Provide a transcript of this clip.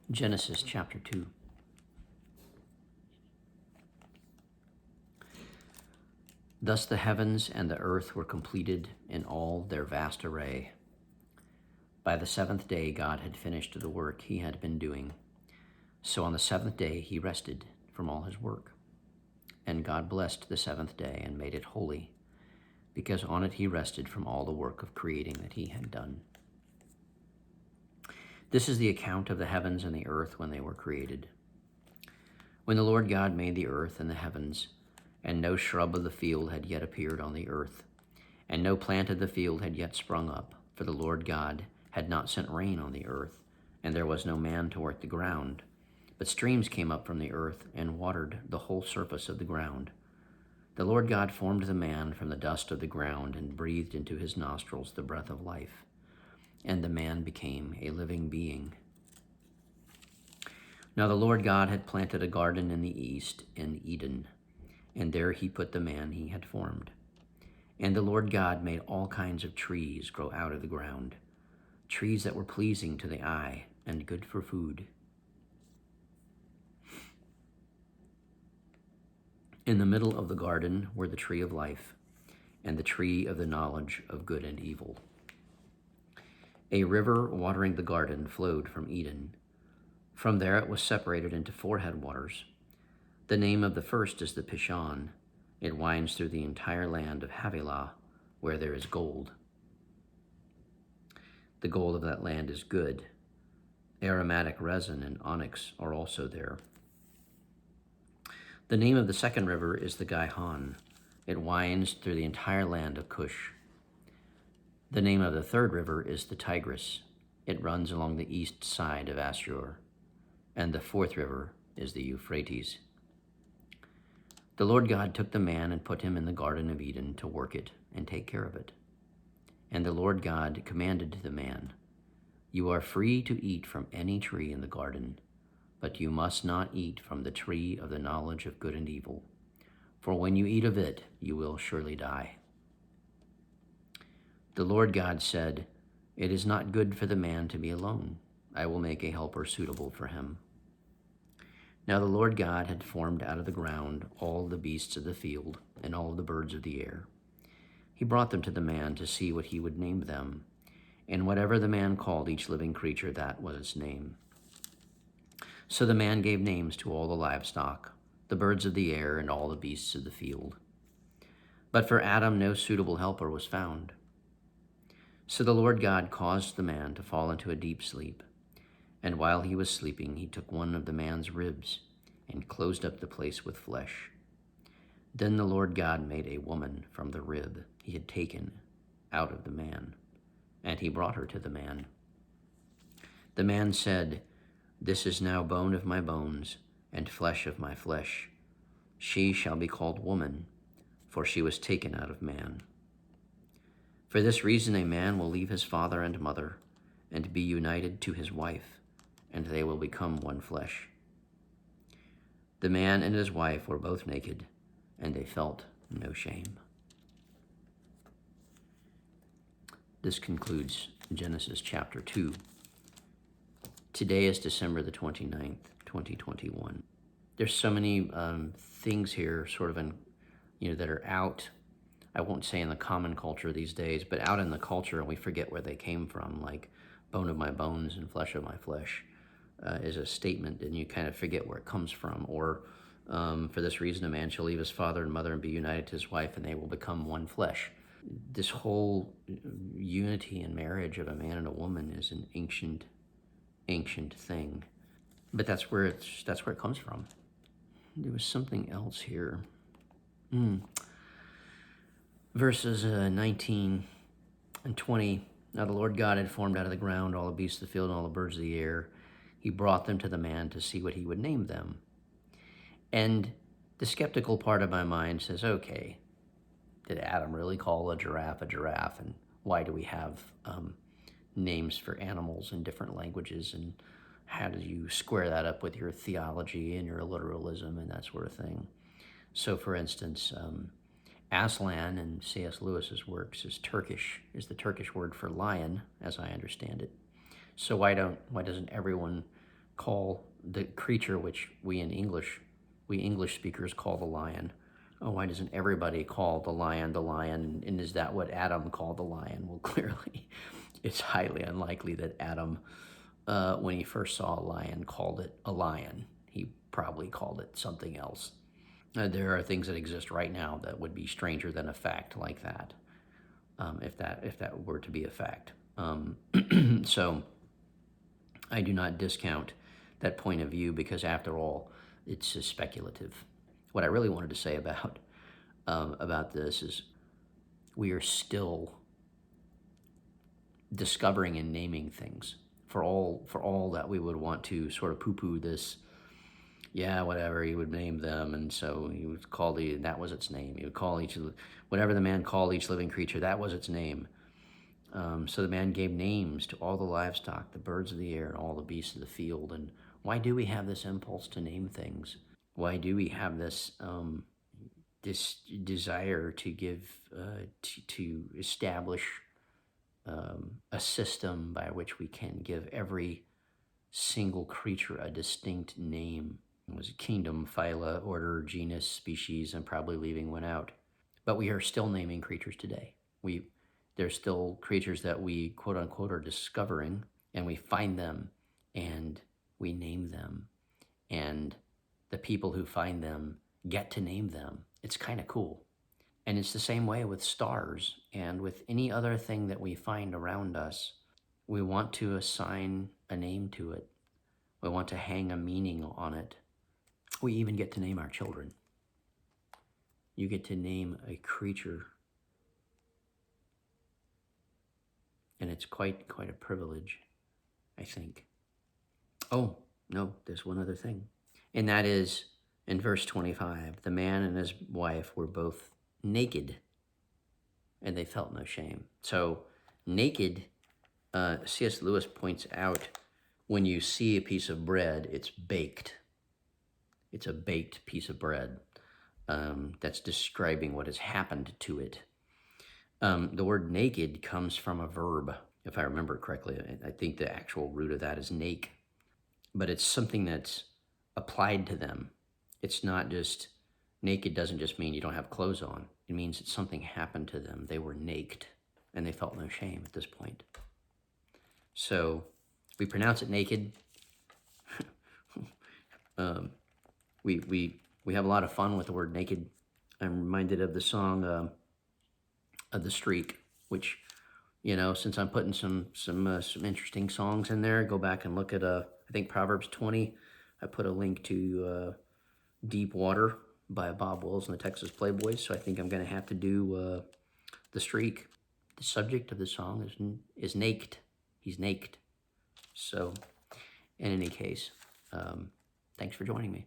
Genesis chapter 2. Thus the heavens and the earth were completed in all their vast array. By the seventh day God had finished the work he had been doing. So on the seventh day he rested from all his work. And God blessed the seventh day and made it holy, because on it he rested from all the work of creating that he had done. This is the account of the heavens and the earth when they were created. When the Lord God made the earth and the heavens, and no shrub of the field had yet appeared on the earth, and no plant of the field had yet sprung up, for the Lord God had not sent rain on the earth, and there was no man to work the ground. But streams came up from the earth and watered the whole surface of the ground. The Lord God formed the man from the dust of the ground and breathed into his nostrils the breath of life, and the man became a living being. Now the Lord God had planted a garden in the east, in Eden, and there he put the man he had formed. And the Lord God made all kinds of trees grow out of the ground, trees that were pleasing to the eye and good for food. In the middle of the garden were the tree of life and the tree of the knowledge of good and evil. A river watering the garden flowed from Eden. From there it was separated into 4 headwaters. The name of the first is the Pishon. It winds through the entire land of Havilah, where there is gold. The gold of that land is good. Aromatic resin and onyx are also there. The name of the second river is the Gihon. It winds through the entire land of Cush. The name of the third river is the Tigris. It runs along the east side of Ashur. And the fourth river is the Euphrates. The Lord God took the man and put him in the Garden of Eden to work it and take care of it. And the Lord God commanded to the man, "You are free to eat from any tree in the garden, but you must not eat from the tree of the knowledge of good and evil, for when you eat of it, you will surely die." The Lord God said, "It is not good for the man to be alone. I will make a helper suitable for him." Now the Lord God had formed out of the ground all the beasts of the field and all the birds of the air. He brought them to the man to see what he would name them, and whatever the man called each living creature, that was its name. So the man gave names to all the livestock, the birds of the air, and all the beasts of the field. But for Adam no suitable helper was found. So the Lord God caused the man to fall into a deep sleep, and while he was sleeping, he took one of the man's ribs and closed up the place with flesh. Then the Lord God made a woman from the rib he had taken out of the man, and he brought her to the man. The man said, "This is now bone of my bones and flesh of my flesh. She shall be called woman, for she was taken out of man. For this reason a man will leave his father and mother and be united to his wife, and they will become one flesh." The man and his wife were both naked, and they felt no shame. This concludes Genesis chapter 2. Today is December the 29th, 2021. There's so many things here sort of that are out, I won't say in the common culture these days, but out in the culture, and we forget where they came from, like bone of my bones and flesh of my flesh is a statement, and you kind of forget where it comes from. Or for this reason, a man shall leave his father and mother and be united to his wife, and they will become one flesh. This whole unity in marriage of a man and a woman is an ancient thing, but that's where it comes from. There was something else here. Verses 19 and 20. Now the Lord God had formed out of the ground all the beasts of the field and all the birds of the air. He brought them to the man to see what he would name them. And the skeptical part of my mind says, okay, did Adam really call a giraffe? And why do we have names for animals in different languages? And how do you square that up with your theology and your literalism and that sort of thing? So for instance, Aslan in C.S. Lewis's works is the Turkish word for lion, as I understand it. So why doesn't everyone call the creature, which we English speakers call the lion. Oh, why doesn't everybody call the lion the lion? And is that what Adam called the lion? Well, clearly, it's highly unlikely that Adam, when he first saw a lion, called it a lion. He probably called it something else. There are things that exist right now that would be stranger than a fact like that, if that were to be a fact. So I do not discount that point of view because, after all, it's just speculative. What I really wanted to say about this is we are still discovering and naming things. For all that we would want to sort of poo-poo this, yeah, whatever, he would name them, and so he would call that was its name. He would call whatever the man called each living creature, that was its name. So the man gave names to all the livestock, the birds of the air, and all the beasts of the field. And why do we have this impulse to name things? Why do we have this this desire to to establish a system by which we can give every single creature a distinct name? It was a kingdom, phyla, order, genus, species, and probably leaving one out. But we are still naming creatures today. There's still creatures that we, quote unquote, are discovering, and we find them and we name them. And the people who find them get to name them. It's kind of cool. And it's the same way with stars and with any other thing that we find around us. We want to assign a name to it. We want to hang a meaning on it. We even get to name our children. You get to name a creature, and it's quite a privilege, I think. Oh, no, there's one other thing. And that is, in verse 25, the man and his wife were both naked, and they felt no shame. So, naked, C.S. Lewis points out, when you see a piece of bread, it's baked. It's a baked piece of bread. That's describing what has happened to it. The word naked comes from a verb, if I remember correctly. I think the actual root of that is nake, but it's something that's applied to them. It's not just, naked doesn't just mean you don't have clothes on. It means that something happened to them. They were naked, and they felt no shame at this point. So we pronounce it naked. We have a lot of fun with the word naked. I'm reminded of the song of The Streak, which, since I'm putting some interesting songs in there, go back and look at I think Proverbs 20. I put a link to Deep Water by Bob Wills and the Texas Playboys. So I think I'm going to have to do The Streak. The subject of the song is naked. He's naked. So, in any case, thanks for joining me.